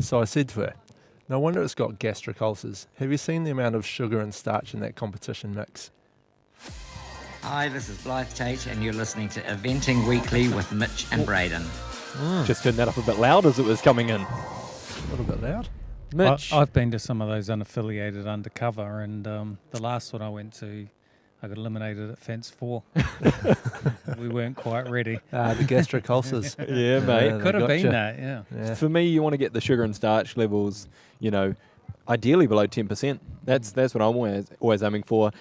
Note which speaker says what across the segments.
Speaker 1: So I said to her, no wonder it's got gastric ulcers. Have you seen the amount of sugar and starch in that competition mix?
Speaker 2: Hi, this is Blythe Tate, and you're listening to Eventing Weekly with Mitch and Braden.
Speaker 3: Just turned that up a bit loud as it was coming in.
Speaker 1: A little bit loud.
Speaker 3: Mitch,
Speaker 4: I've been to some of those unaffiliated undercover, and the last one I went to, I got eliminated at fence 4. We weren't quite ready.
Speaker 1: The gastric ulcers.
Speaker 3: yeah, mate.
Speaker 1: Yeah,
Speaker 4: Could have
Speaker 1: gotcha.
Speaker 4: been that, yeah.
Speaker 1: Yeah.
Speaker 3: For me, you want to get the sugar and starch levels, ideally below 10%. That's what I'm always aiming for.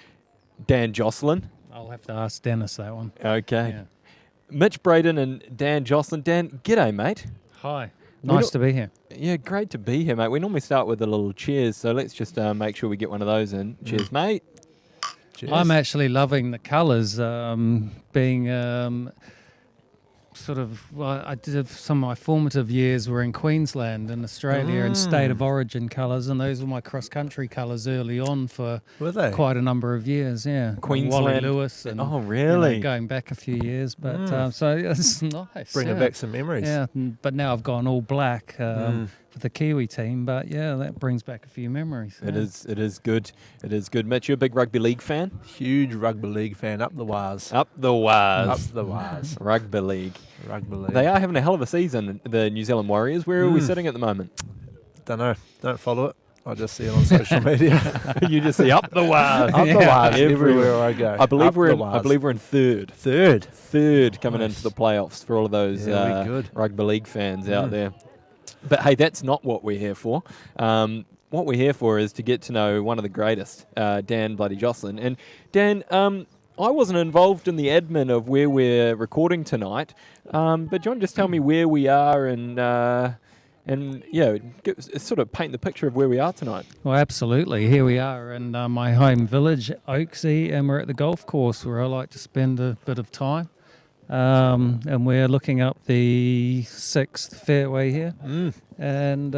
Speaker 3: Dan Jocelyn.
Speaker 4: I'll have to ask Dennis that one.
Speaker 3: Okay.
Speaker 4: Yeah.
Speaker 3: Mitch Braden and Dan Jocelyn. Dan, g'day, mate.
Speaker 4: Hi. Nice to be here.
Speaker 3: Yeah, great to be here, mate. We normally start with a little cheers, so let's just make sure we get one of those in. Cheers, mate.
Speaker 1: Cheers.
Speaker 4: I'm actually loving the colours, being I did some of my formative years were in Queensland in Australia and state of origin colours, and those were my cross-country colours early on for
Speaker 1: Were they?
Speaker 4: quite a number of years, yeah.
Speaker 3: Queensland.
Speaker 4: Wally Lewis and
Speaker 3: Oh, really?
Speaker 4: going back a few years, but so it's nice.
Speaker 1: Bringing back some memories.
Speaker 4: Yeah, but now I've gone all black for the Kiwi team, but yeah, that brings back a few memories.
Speaker 3: It is good. It is good. Mitch, you're a big rugby league fan?
Speaker 1: Huge rugby league fan. Up the wires.
Speaker 3: Up the wires.
Speaker 1: Up the wires.
Speaker 3: Rugby league.
Speaker 1: Rugby league.
Speaker 3: They are having a hell of a season, the New Zealand Warriors. Where are we sitting at the moment?
Speaker 1: Don't know. Don't follow it. I just see it on social media.
Speaker 3: You just see up the wires.
Speaker 1: Up the wires everywhere I go.
Speaker 3: I believe
Speaker 1: Up
Speaker 3: we're
Speaker 1: the
Speaker 3: in.
Speaker 1: wires.
Speaker 3: I believe we're in third.
Speaker 1: Third
Speaker 3: Coming
Speaker 1: Nice.
Speaker 3: into the playoffs for all of those
Speaker 1: Yeah, we good.
Speaker 3: rugby league fans out there. But hey, that's not what we're here for. What we're here for is to get to know one of the greatest, Dan bloody Jocelyn. And Dan, I wasn't involved in the admin of where we're recording tonight, but John, just tell me where we are and sort of paint the picture of where we are tonight.
Speaker 4: Well, absolutely. Here we are in my home village, Oaksey, and we're at the golf course where I like to spend a bit of time. And we're looking up the 6th fairway here, and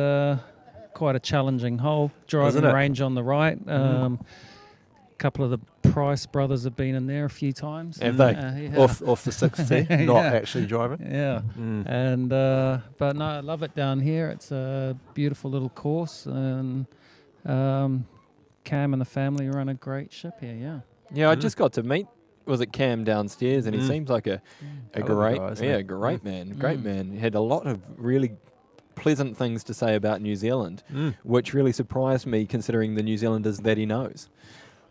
Speaker 4: quite a challenging hole. Driving
Speaker 1: Isn't it?
Speaker 4: range on the right. A couple of the Price brothers have been in there a few times.
Speaker 3: Have they?
Speaker 4: Yeah.
Speaker 1: Off the 6th tee, not
Speaker 4: Yeah.
Speaker 1: actually driving.
Speaker 4: Yeah, and but no, I love it down here. It's a beautiful little course, and Cam and the family run a great ship here. Yeah.
Speaker 3: Yeah, I just got to meet. Was it Cam downstairs? And he seems like a
Speaker 1: Hell of a
Speaker 3: great,
Speaker 1: guy, isn't he?
Speaker 3: great man, great man. He had a lot of really pleasant things to say about New Zealand, which really surprised me considering the New Zealanders that he knows.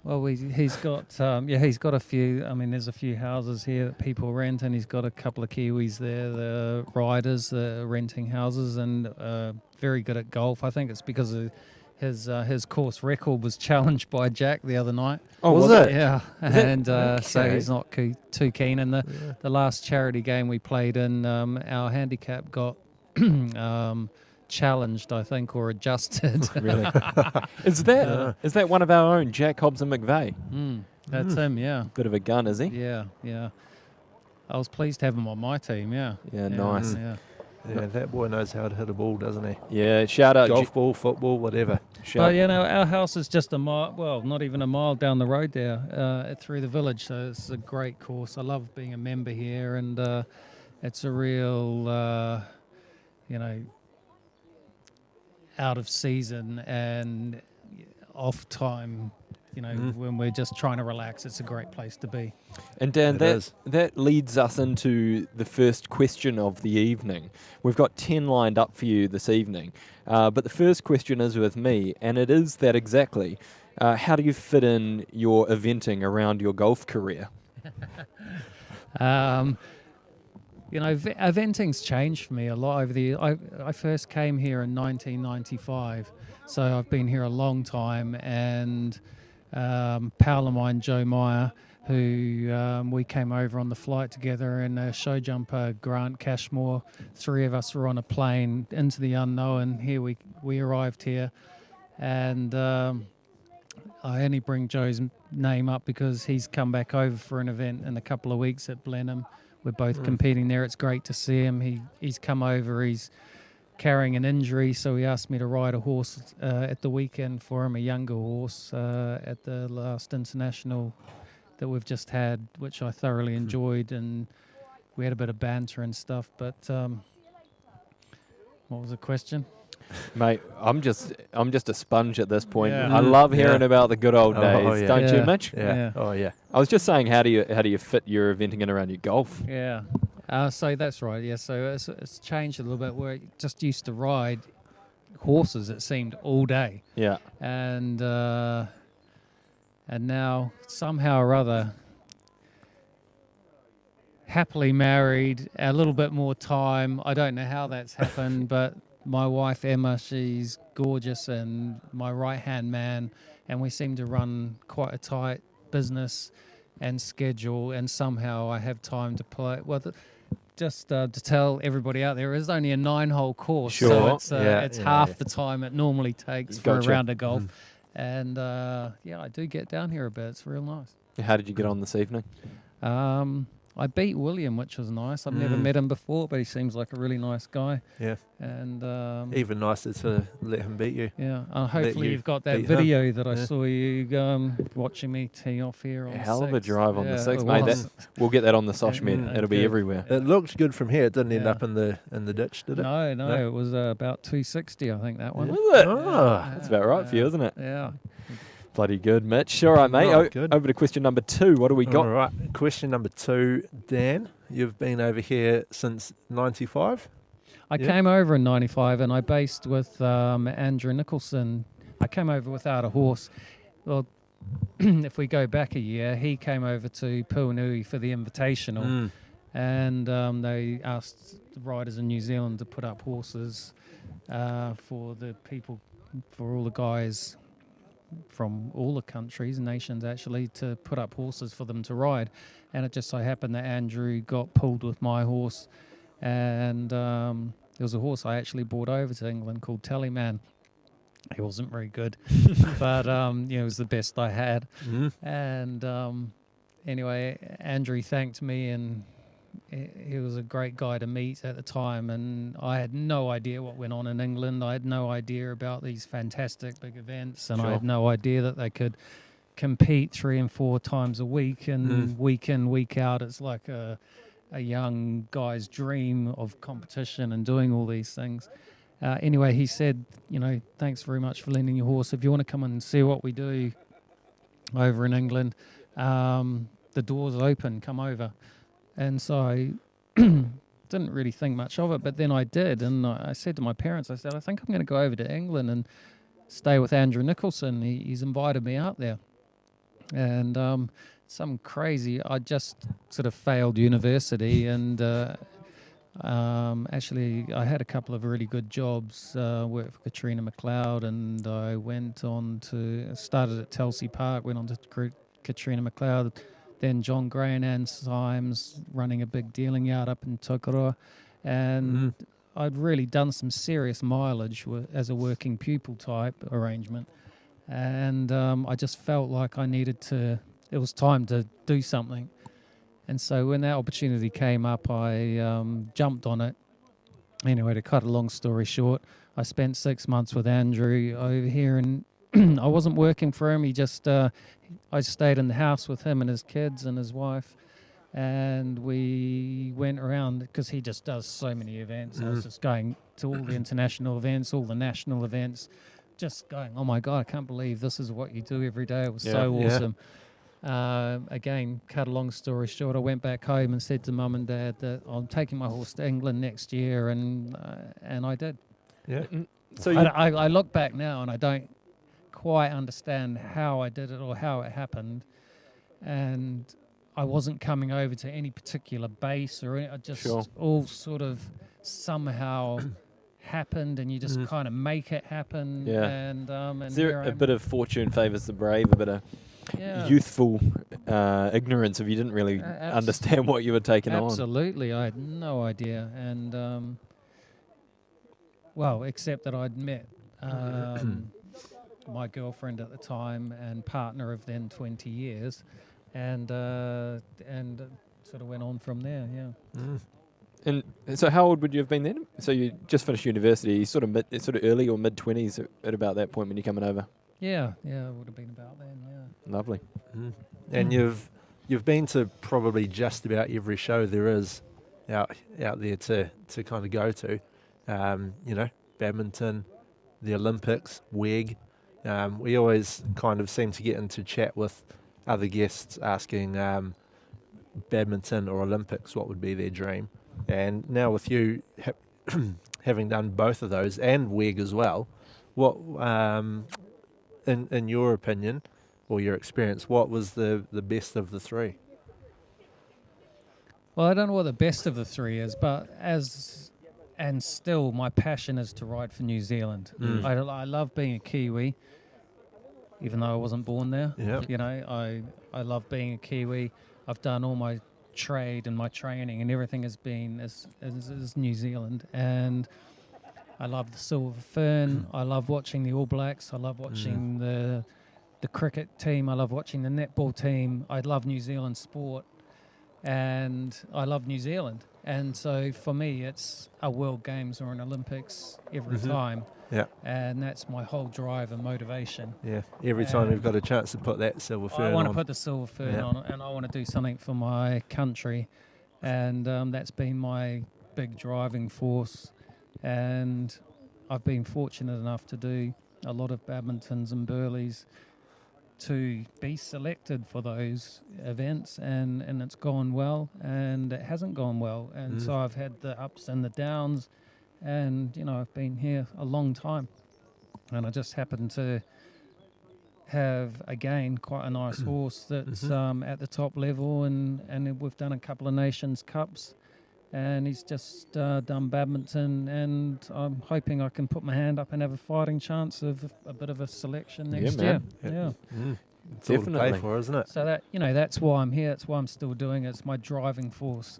Speaker 4: Well, he's got he's got a few. I mean, there's a few houses here that people rent, and he's got a couple of Kiwis there, the riders, renting houses, and very good at golf. I think it's because of his course record was challenged by Jack the other night.
Speaker 3: Oh,
Speaker 1: was it?
Speaker 4: Yeah, and so
Speaker 1: okay.
Speaker 4: he's not too keen. And the last charity game we played in, our handicap got challenged, I think, or adjusted.
Speaker 3: Really? Is that one of our own, Jack Hobbs and McVeigh?
Speaker 4: That's him, yeah.
Speaker 3: Bit of a gun, is he?
Speaker 4: Yeah. I was pleased to have him on my team, yeah.
Speaker 3: Yeah, nice.
Speaker 4: Yeah.
Speaker 1: Yeah, that boy knows how to hit a ball, doesn't he?
Speaker 3: Yeah, shout out.
Speaker 1: Golf ball, football, whatever.
Speaker 4: But, our house is just a mile, well, not even a mile down the road there, through the village, so it's a great course. I love being a member here, and it's a real, out of season and off time, when we're just trying to relax, it's a great place to be.
Speaker 3: And Dan,
Speaker 1: It is.
Speaker 3: that leads us into the first question of the evening. We've got 10 lined up for you this evening, but the first question is with me, and it is that exactly. How do you fit in your eventing around your golf career?
Speaker 4: Eventing's changed for me a lot over the years. I first came here in 1995, so I've been here a long time, and pal of mine, Joe Meyer, who we came over on the flight together, and a show jumper, Grant Cashmore, 3 of us were on a plane into the unknown. Here we arrived here, and I only bring Joe's name up because he's come back over for an event in a couple of weeks at Blenheim. We're both competing there. It's great to see him. He's come over. He's carrying an injury, so he asked me to ride a horse at the weekend for him, a younger horse, at the last international that we've just had, which I thoroughly enjoyed, and we had a bit of banter and stuff. But what was the question?
Speaker 3: Mate, I'm just a sponge at this point.
Speaker 4: Yeah.
Speaker 3: I love hearing
Speaker 1: Yeah.
Speaker 3: about the good old
Speaker 1: Oh,
Speaker 3: days,
Speaker 1: yeah.
Speaker 3: don't you,
Speaker 4: Yeah.
Speaker 3: Mitch?
Speaker 1: Yeah.
Speaker 4: Yeah.
Speaker 1: Oh, yeah.
Speaker 3: I was just saying, how do you fit your eventing in around your golf?
Speaker 4: Yeah. So that's right. Yeah. So it's changed a little bit. Where I just used to ride horses, it seemed, all day,
Speaker 3: Yeah,
Speaker 4: and now somehow or other, happily married, a little bit more time. I don't know how that's happened, but my wife Emma, she's gorgeous and my right hand man, and we seem to run quite a tight business and schedule, and somehow I have time to play. Well, just to tell everybody out there, it's only a 9-hole course,
Speaker 3: Sure.
Speaker 4: so it's
Speaker 1: Yeah,
Speaker 4: it's
Speaker 1: yeah,
Speaker 4: half
Speaker 1: yeah.
Speaker 4: the time it normally takes
Speaker 3: Gotcha.
Speaker 4: for a round of golf. And yeah, I do get down here a bit. It's real nice.
Speaker 3: how did you get on this evening?
Speaker 4: I beat William, which was nice. I've never met him before, but he seems like a really nice guy.
Speaker 1: Yeah.
Speaker 4: And
Speaker 1: Even nicer to let him beat you.
Speaker 4: yeah, hopefully
Speaker 1: you
Speaker 4: you've got that
Speaker 1: beat him.
Speaker 4: video that I
Speaker 1: Yeah.
Speaker 4: saw you watching me tee off here on
Speaker 3: A
Speaker 4: the
Speaker 3: hell of a
Speaker 4: 6th.
Speaker 3: drive on the
Speaker 4: Yeah,
Speaker 3: 6th,
Speaker 4: it
Speaker 3: mate.
Speaker 4: was.
Speaker 3: We'll get that on the Sosh, man.
Speaker 4: Yeah,
Speaker 3: It'll be
Speaker 4: good.
Speaker 3: everywhere.
Speaker 1: It looked good from here. It didn't end
Speaker 4: Yeah.
Speaker 1: up in the ditch, did it?
Speaker 4: No,
Speaker 1: No?
Speaker 4: it was about 260, I think, that one.
Speaker 3: Was it?
Speaker 1: Oh,
Speaker 3: That's about right for you, isn't it?
Speaker 4: Yeah.
Speaker 3: Bloody good, Mitch. All right, mate.
Speaker 1: Right, good.
Speaker 3: Over to question number 2. What do we got?
Speaker 1: all right. Question number 2, Dan. You've been over here since 95?
Speaker 4: I
Speaker 1: Yeah.
Speaker 4: came over in 95 and I based with Andrew Nicholson. I came over without a horse. Well, if we go back a year, he came over to Puanui for the Invitational. And they asked the riders in New Zealand to put up horses for the people, for all the guys from all the countries, nations actually, to put up horses for them to ride. And it just so happened that Andrew got pulled with my horse, and there was a horse I actually brought over to England called Tallyman. He wasn't very good, but it was the best I had. And anyway, Andrew thanked me, and he was a great guy to meet at the time, and I had no idea what went on in England. I had no idea about these fantastic big events, and I had no idea that they could compete 3 and 4 times a week, and week in, week out. It's like a young guy's dream of competition and doing all these things. Anyway, he said, thanks very much for lending your horse. If you want to come and see what we do over in England, the door's open, come over. And so I didn't really think much of it, but then I did. And I said to my parents, I said, I think I'm going to go over to England and stay with Andrew Nicholson. He's invited me out there. And some crazy, I just sort of failed university. And actually, I had a couple of really good jobs, worked for Katrina McLeod, and I went on to, started at Telsey Park, went on to Katrina McLeod, then John Gray and Ann Symes, running a big dealing yard up in Tokoroa. And I'd really done some serious mileage as a working pupil type arrangement. And I just felt like I needed to, it was time to do something. And so when that opportunity came up, I jumped on it. Anyway, to cut a long story short, I spent 6 months with Andrew over here, and I wasn't working for him. He just, I stayed in the house with him and his kids and his wife, and we went around because he just does so many events. I was just going to all the international events, all the national events, just going, oh my God, I can't believe this is what you do every day. It was so awesome. Again, cut a long story short, I went back home and said to Mum and Dad that I'm taking my horse to England next year, and I did.
Speaker 1: Yeah.
Speaker 3: So
Speaker 4: I look back now and I don't quite understand how I did it or how it happened, and I wasn't coming over to any particular base or I just all sort of somehow happened, and you just kind of make it happen.
Speaker 3: Yeah.
Speaker 4: And
Speaker 3: is there a bit of fortune favours the brave, a bit of youthful ignorance if you didn't really understand what you were taking on?
Speaker 4: Absolutely, I had no idea, and well, except that I'd met my girlfriend at the time and partner of then 20 years, and sort of went on from there.
Speaker 3: And so how old would you have been then? So you just finished university, sort of early or mid-20s at about that point when you're coming over?
Speaker 4: Yeah, it would have been about then.
Speaker 3: Lovely.
Speaker 1: And you've been to probably just about every show there is out there to kind of go to. badminton, the Olympics, WEG. We always kind of seem to get into chat with other guests asking badminton or Olympics, what would be their dream. And now with you having done both of those and WEG as well, what, in your opinion or your experience, what was the best of the three?
Speaker 4: Well, I don't know what the best of the three is, but still my passion is to ride for New Zealand. I love being a Kiwi, even though I wasn't born there.
Speaker 1: Yep.
Speaker 4: You know, I love being a Kiwi. I've done all my trade and my training and everything has been as New Zealand. And I love the Silver Fern. I love watching the All Blacks. I love watching the cricket team. I love watching the netball team. I love New Zealand sport. And I love New Zealand. And so for me, it's a World Games or an Olympics every time.
Speaker 1: Yeah.
Speaker 4: And that's my whole drive and motivation.
Speaker 1: Yeah. Every time you've got a chance to put that silver fern on.
Speaker 4: I want to put the Silver Fern on, and I want to do something for my country. And that's been my big driving force. And I've been fortunate enough to do a lot of badmintons and burleys to be selected for those events, and it's gone well, and it hasn't gone well, and so I've had the ups and the downs, and you know, I've been here a long time, and I just happen to have again quite a nice horse that's at the top level, and we've done a couple of Nations Cups, and he's just done badminton, and I'm hoping I can put my hand up and have a fighting chance of a bit of a selection next year. Yeah.
Speaker 1: It's all to
Speaker 3: Definitely.
Speaker 1: play for, isn't it?
Speaker 4: So that, you know, that's why I'm here. That's why I'm still doing it. It's my driving force.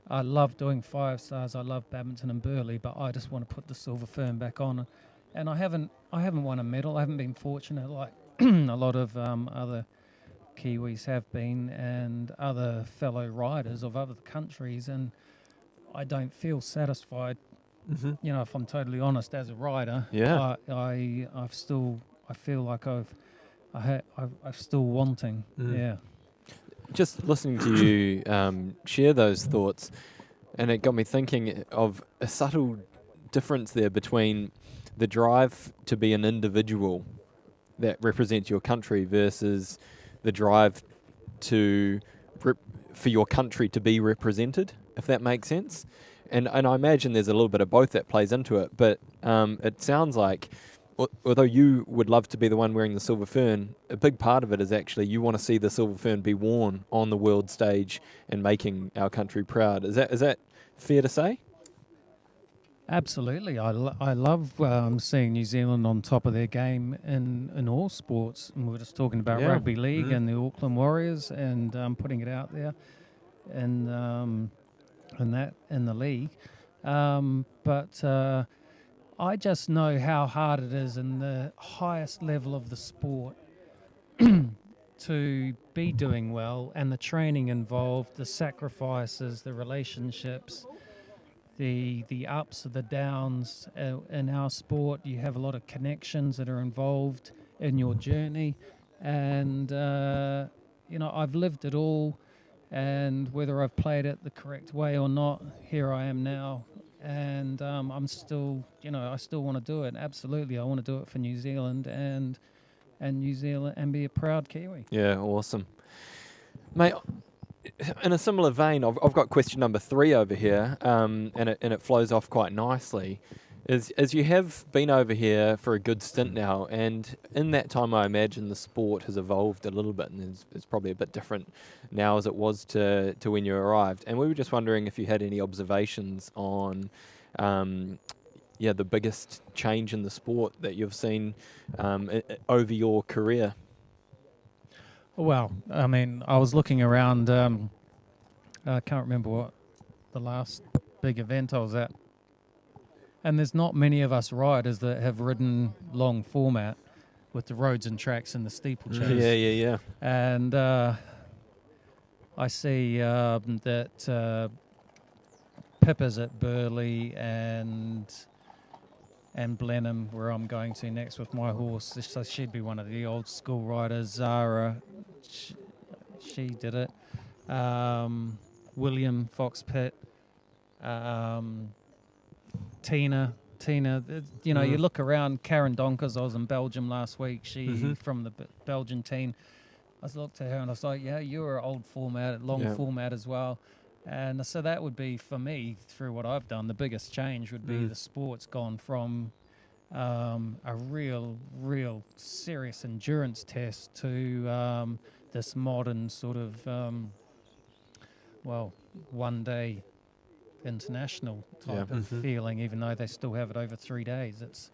Speaker 4: I love doing 5 stars. I love badminton and burley, but I just want to put the Silver Fern back on. And I haven't won a medal. I haven't been fortunate like a lot of other Kiwis have been, and other fellow riders of other countries, and I don't feel satisfied. You know, if I'm totally honest, as a rider, I feel like I'm still wanting. Yeah.
Speaker 3: Just listening to you share those thoughts, and it got me thinking of a subtle difference there between the drive to be an individual that represents your country versus the drive to for your country to be represented, if that makes sense. And I imagine there's a little bit of both that plays into it, but it sounds like, although you would love to be the one wearing the Silver Fern, a big part of it is actually you want to see the Silver Fern be worn on the world stage and making our country proud. Is that fair to say?
Speaker 4: Absolutely. I love seeing New Zealand on top of their game in all sports. And we were just talking about rugby league and the Auckland Warriors, and putting it out there and that in the league. But I just know how hard it is in the highest level of the sport to be doing well, and the training involved, the sacrifices, the relationships, the ups and the downs. In our sport, you have a lot of connections that are involved in your journey, and you know, I've lived it all, and whether I've played it the correct way or not, here I am now. And I'm still, you know, I still want to do it. Absolutely, I want to do it for New Zealand and New Zealand, and be a proud Kiwi.
Speaker 3: Yeah, awesome. Mate, in a similar vein, I've got question number 3 over here, and it flows off quite nicely. As you have been over here for a good stint now, and in that time I imagine the sport has evolved a little bit, and it's probably a bit different now as it was to when you arrived. And we were just wondering if you had any observations on the biggest change in the sport that you've seen over your career.
Speaker 4: Well, I mean, I was looking around, I can't remember what the last big event I was at, and there's not many of us riders that have ridden long format with the roads and tracks and the steeplechase.
Speaker 3: Yeah.
Speaker 4: And I see that Pippa's at Burley and Blenheim, where I'm going to next with my horse. So she'd be one of the old school riders. Zara, she did it. William Fox Pitt, Tina Tina, you look around. Karen Donkers, I was in Belgium last week. She from the Belgian team. I looked at her and I was like, yeah, you're old format, long format as well. And so that would be, for me, through what I've done, the biggest change would be the sport's gone from a real serious endurance test to this modern sort of, one-day international type of feeling, even though they still have it over 3 days.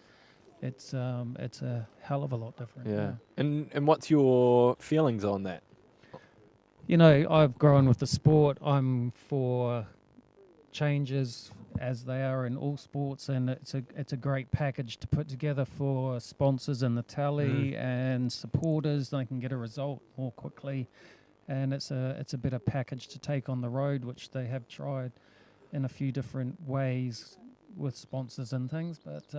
Speaker 4: It's a hell of a lot different.
Speaker 3: Yeah. And what's your feelings on that?
Speaker 4: I've grown with the sport. I'm for changes as they are in all sports, and it's a great package to put together for sponsors in the tally and supporters. They can get a result more quickly, and it's a better package to take on the road, which they have tried in a few different ways with sponsors and things. But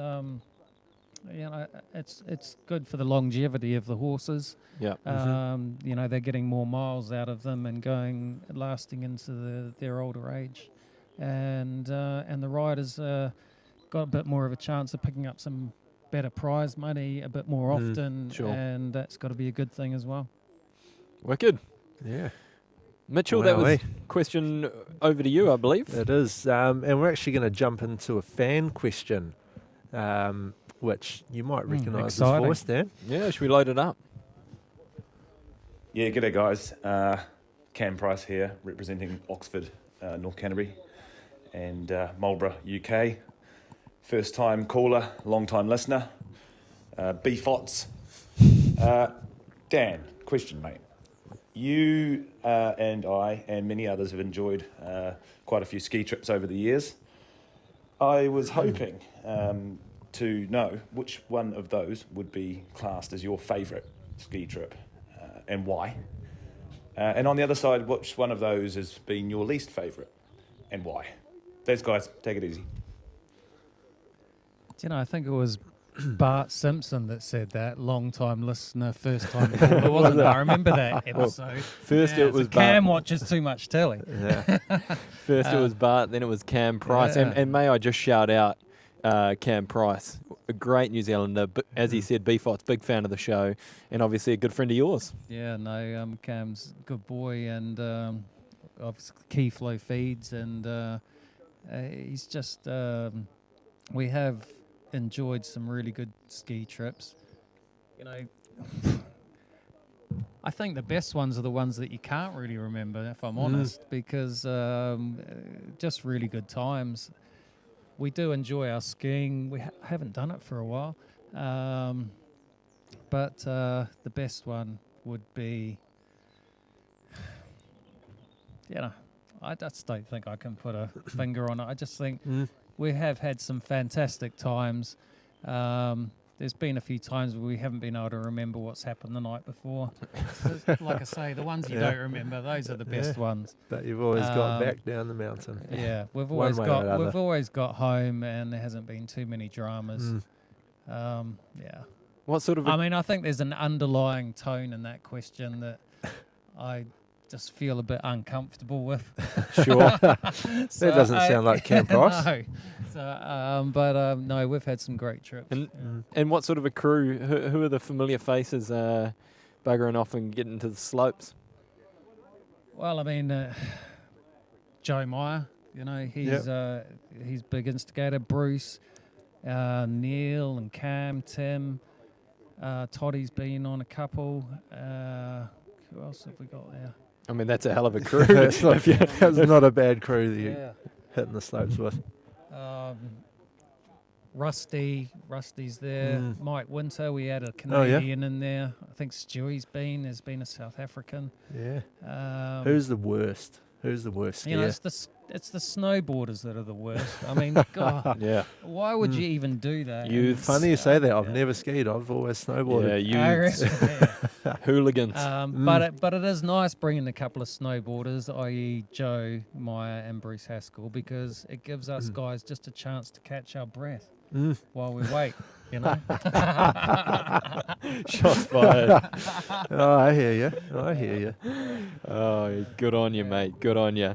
Speaker 4: it's good for the longevity of the horses.
Speaker 3: Yeah.
Speaker 4: They're getting more miles out of them and lasting into their older age, and the riders got a bit more of a chance of picking up some better prize money a bit more often, and that's got to be a good thing as well.
Speaker 3: Wicked.
Speaker 1: Yeah.
Speaker 3: Mitchell, that was question over to you, I believe.
Speaker 1: It is, and we're actually going to jump into a fan question, which you might recognise his voice, Dan.
Speaker 3: Yeah, should we load it up?
Speaker 5: Yeah, g'day guys. Cam Price here, representing Oxford, North Canterbury, and Marlborough, UK. First time caller, long time listener. BFOTS. Dan, question, mate. You and I and many others have enjoyed quite a few ski trips over the years. I was hoping to know which one of those would be classed as your favourite ski trip and why. And on the other side, which one of those has been your least favourite and why? Thanks, guys. Take it easy.
Speaker 4: I think it was Bart Simpson that said that. Long-time listener, first-time caller, wasn't it? I remember that episode.
Speaker 3: First it was
Speaker 4: Cam
Speaker 3: Bart.
Speaker 4: watches too much telly.
Speaker 1: Yeah.
Speaker 3: First it was Bart, then it was Cam Price.
Speaker 4: Yeah.
Speaker 3: And may I just shout out Cam Price, a great New Zealander, but as he said, BFOT's big fan of the show, and obviously a good friend of yours.
Speaker 4: Yeah, no, Cam's a good boy, and obviously Key Flow feeds, and he's just, we have enjoyed some really good ski trips. I think the best ones are the ones that you can't really remember, if I'm honest, because just really good times. We do enjoy our skiing. We haven't done it for a while, but the best one would be, I just don't think I can put a finger on it. I just think we have had some fantastic times. There's been a few times where we haven't been able to remember what's happened the night before. So, like I say, the ones you don't remember, those are the best ones.
Speaker 1: But you've always got back down the mountain.
Speaker 4: Yeah, we've
Speaker 1: One
Speaker 4: always
Speaker 1: way or another.
Speaker 4: got home, and there hasn't been too many dramas. Yeah.
Speaker 3: What sort of...
Speaker 4: I think there's an underlying tone in that question that I just feel a bit uncomfortable with.
Speaker 3: Sure.
Speaker 1: That doesn't sound like Cam Price.
Speaker 4: No. So, no, we've had some great trips.
Speaker 3: And what sort of a crew, who are the familiar faces buggering off and getting to the slopes?
Speaker 4: Well, Joe Meyer, he's big instigator. Bruce, Neil and Cam, Tim, Toddy's been on a couple. Who else have we got there?
Speaker 3: That's a hell of a crew.
Speaker 1: That's not a bad crew that you're hitting the slopes with.
Speaker 4: Rusty's there. Mike Winter, we had a Canadian in there. I think there's been a South African.
Speaker 1: Yeah. Who's the worst? Who's the worst skier?
Speaker 4: It's the snowboarders that are the worst. God.
Speaker 3: Yeah.
Speaker 4: Why would you even do that?
Speaker 1: Funny you say that. I've never skied. I've always snowboarded.
Speaker 3: Yeah, hooligans.
Speaker 4: But it is nice bringing a couple of snowboarders, i.e. Joe Meyer and Bruce Haskell, because it gives us guys just a chance to catch our breath while we wait.
Speaker 3: Shots fired.
Speaker 1: Oh, I hear you.
Speaker 3: Oh, good on you, mate. Good on you.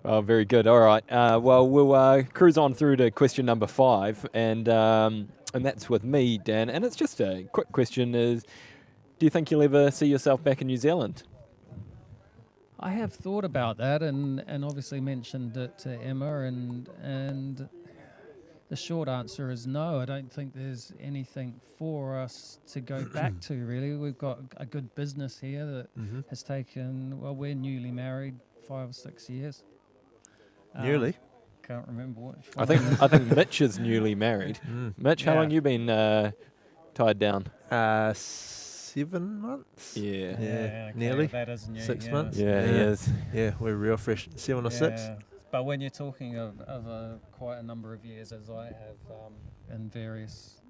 Speaker 3: Oh, very good. All right. Well, we'll cruise on through to question number 5, and that's with me, Dan. And it's just a quick question: is do you think you'll ever see yourself back in New Zealand?
Speaker 4: I have thought about that, and obviously mentioned it to Emma, and the short answer is no. I don't think there's anything for us to go back to, really. We've got a good business here that has taken, well, we're newly married 5 or 6 years.
Speaker 1: Nearly.
Speaker 4: Can't remember which
Speaker 3: I
Speaker 4: one.
Speaker 3: think Mitch is newly married. Mitch, how
Speaker 4: Yeah.
Speaker 3: long you been tied down?
Speaker 1: 7 months.
Speaker 3: Yeah.
Speaker 4: okay,
Speaker 1: nearly.
Speaker 4: That is new.
Speaker 1: 6
Speaker 4: yeah.
Speaker 1: months.
Speaker 3: Yeah, he is.
Speaker 1: Yeah, we're real fresh. 7 or 6.
Speaker 4: Yeah. But when you're talking of quite a number of years, as I have, in various,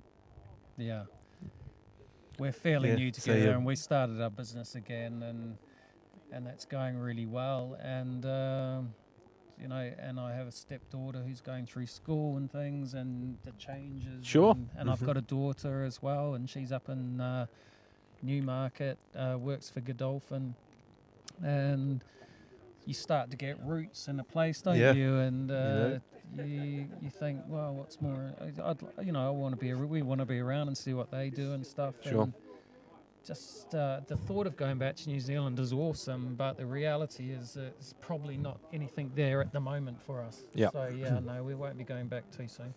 Speaker 4: we're fairly
Speaker 1: Yeah,
Speaker 4: new
Speaker 1: so
Speaker 4: together,
Speaker 1: you're-
Speaker 4: and we started our business again, and that's going really well. And and I have a stepdaughter who's going through school and things, and the changes.
Speaker 3: Sure.
Speaker 4: And I've got a daughter as well, and she's up in Newmarket, works for Godolphin, and you start to get roots in a place, don't
Speaker 1: Yeah.
Speaker 4: you? And
Speaker 1: do.
Speaker 4: you think, well, what's more? I want to be. We want to be around and see what they do and stuff.
Speaker 3: Sure.
Speaker 4: And just the thought of going back to New Zealand is awesome, but the reality is it's probably not anything there at the moment for us.
Speaker 3: Yeah.
Speaker 4: So no, we won't be going back too soon.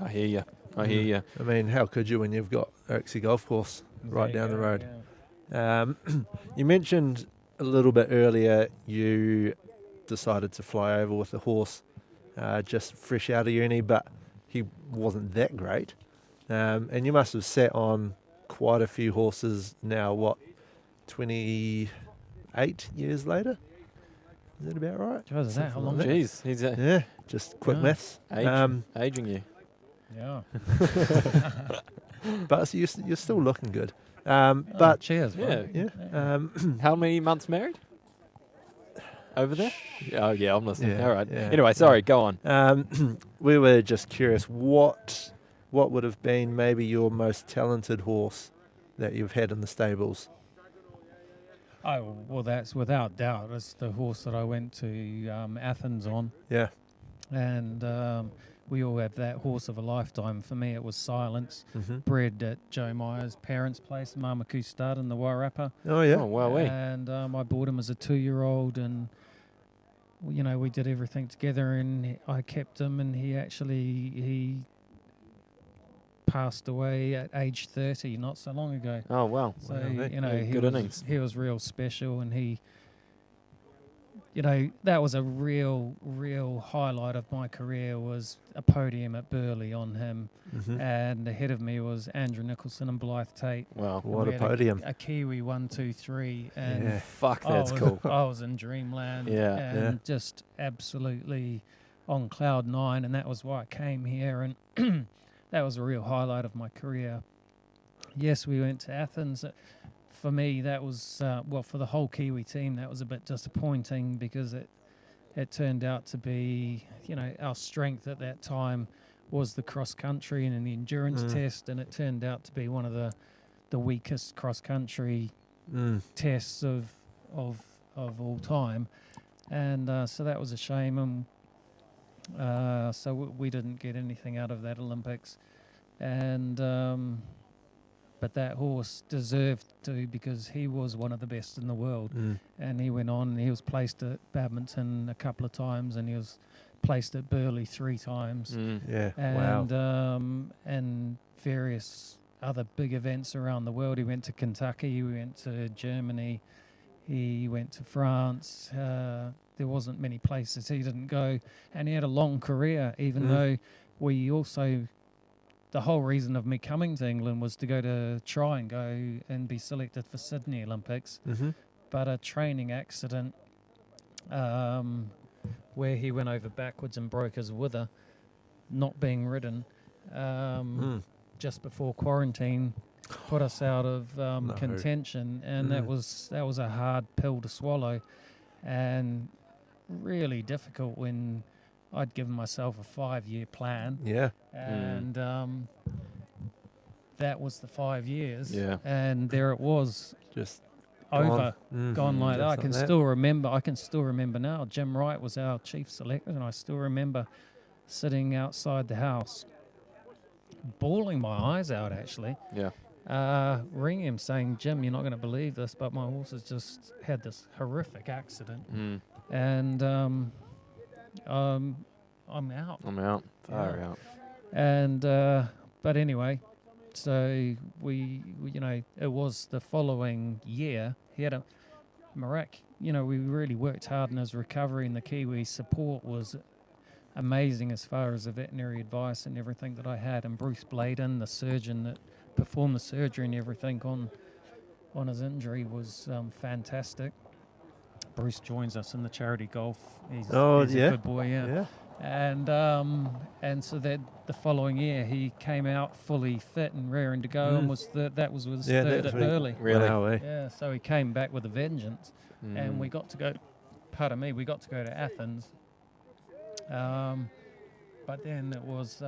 Speaker 3: I hear you. I hear you.
Speaker 1: I mean, how could you when you've got Oaksey Golf Course right
Speaker 4: There
Speaker 1: down
Speaker 4: you
Speaker 1: the
Speaker 4: go,
Speaker 1: road?
Speaker 4: yeah.
Speaker 1: You mentioned a little bit earlier you decided to fly over with a horse just fresh out of uni, but he wasn't that great. And you must have sat on quite a few horses now, 28 years later? Is that about right?
Speaker 4: God, is that how
Speaker 1: Something
Speaker 4: long?
Speaker 1: like that.
Speaker 3: Jeez, he's
Speaker 1: Yeah, just quick
Speaker 4: Yeah.
Speaker 1: maths.
Speaker 3: aging you.
Speaker 4: Yeah.
Speaker 1: But you're still looking good.
Speaker 4: But
Speaker 1: But
Speaker 4: cheers. bro.
Speaker 3: Yeah.
Speaker 1: yeah,
Speaker 3: How many months married? Over there? Oh, yeah, I'm listening.
Speaker 1: Yeah,
Speaker 3: All right.
Speaker 1: yeah.
Speaker 3: Anyway, sorry, go on.
Speaker 1: we were just curious what would have been maybe your most talented horse that you've had in the stables.
Speaker 4: Oh, well, that's without doubt. It's the horse that I went to Athens on.
Speaker 1: Yeah.
Speaker 4: And we all have that horse of a lifetime. For me, it was Silence,
Speaker 1: Mm-hmm.
Speaker 4: bred at Joe Meyer's parents' place, Mamaku Stud in the Wairarapa.
Speaker 1: Oh yeah.
Speaker 3: Oh, wow.
Speaker 4: And I bought him as a 2-year-old, and we did everything together, and I kept him, and he passed away at age 30 not so long ago.
Speaker 3: Oh, wow.
Speaker 4: So,
Speaker 1: Wow, mate.
Speaker 3: Yeah,
Speaker 4: he
Speaker 3: good
Speaker 4: was,
Speaker 3: innings.
Speaker 4: he was real special, and that was a real highlight of my career, was a podium at Burleigh on him.
Speaker 1: Mm-hmm.
Speaker 4: And ahead of me was Andrew Nicholson and Blythe Tate.
Speaker 3: Wow.
Speaker 1: What
Speaker 4: We
Speaker 1: a
Speaker 4: had
Speaker 1: podium.
Speaker 4: A Kiwi 1, 2, 3. And
Speaker 1: Yeah.
Speaker 3: Fuck, that's
Speaker 4: I was,
Speaker 3: cool.
Speaker 4: I was in dreamland.
Speaker 3: Yeah.
Speaker 4: And just absolutely on cloud 9. And that was why I came here. And that was a real highlight of my career. Yes, we went to Athens. For me, that was, for the whole Kiwi team, that was a bit disappointing, because it turned out to be, our strength at that time was the cross country and in the endurance test, and it turned out to be one of the weakest cross country tests of all time, and so that was a shame, and so we didn't get anything out of that Olympics, and but that horse deserved to, because he was one of the best in the world. And he went on, and he was placed at Badminton a couple of times, and he was placed at Burleigh 3 times.
Speaker 1: Yeah.
Speaker 4: And
Speaker 1: Wow.
Speaker 4: and various other big events around the world. He went to Kentucky, he went to Germany, he went to France. There wasn't many places he didn't go, and he had a long career, even though we also... The whole reason of me coming to England was to try and go and be selected for Sydney Olympics.
Speaker 1: Mm-hmm.
Speaker 4: But a training accident where he went over backwards and broke his wither, not being ridden, just before quarantine, put us out of contention, and that was a hard pill to swallow, and really difficult when I'd given myself a 5-year plan.
Speaker 1: Yeah.
Speaker 4: And that was the 5 years.
Speaker 3: Yeah.
Speaker 4: And there it was.
Speaker 1: Just
Speaker 4: over, gone like that.
Speaker 1: Just
Speaker 4: I can
Speaker 1: that.
Speaker 4: still remember. I can still remember now. Jim Wright was our chief selector, and I still remember sitting outside the house, bawling my eyes out. Actually, ringing him saying, "Jim, you're not going to believe this, but my horse has just had this horrific accident, and I'm out."
Speaker 3: I'm out. Far out.
Speaker 4: And but anyway, so we it was the following year. He had a we really worked hard in his recovery, and the Kiwi support was amazing as far as the veterinary advice and everything that I had. And Bruce Bladen, the surgeon that performed the surgery and everything on his injury, was fantastic. Bruce joins us in the charity golf. He's a good boy, yeah. And so that the following year he came out fully fit and raring to go, and that was his third at Burley.
Speaker 3: Really?
Speaker 1: Wow, eh?
Speaker 4: Yeah, so he came back with a vengeance, and we got to go. We got to go to Athens. But then it was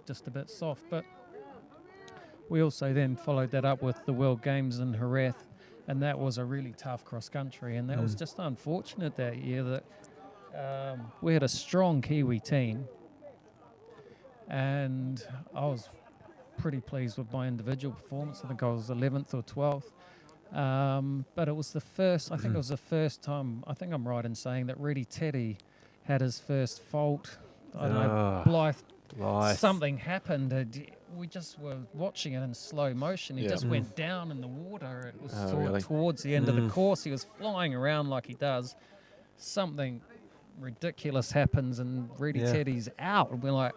Speaker 4: just a bit soft. But we also then followed that up with the World Games in Jerez, and that was a really tough cross country, and that was just unfortunate that year that we had a strong Kiwi team, and I was pretty pleased with my individual performance. I think I was 11th or 12th. But it was the first, I think it was the first time, I think I'm right in saying that Reddy Teddy had his first fault. I don't know, Blythe. Something happened. We just were watching it in slow motion. He just went down in the water. It was towards the end of the course. He was flying around like he does. Something ridiculous happens, and Reddy Teddy's out. And we're like,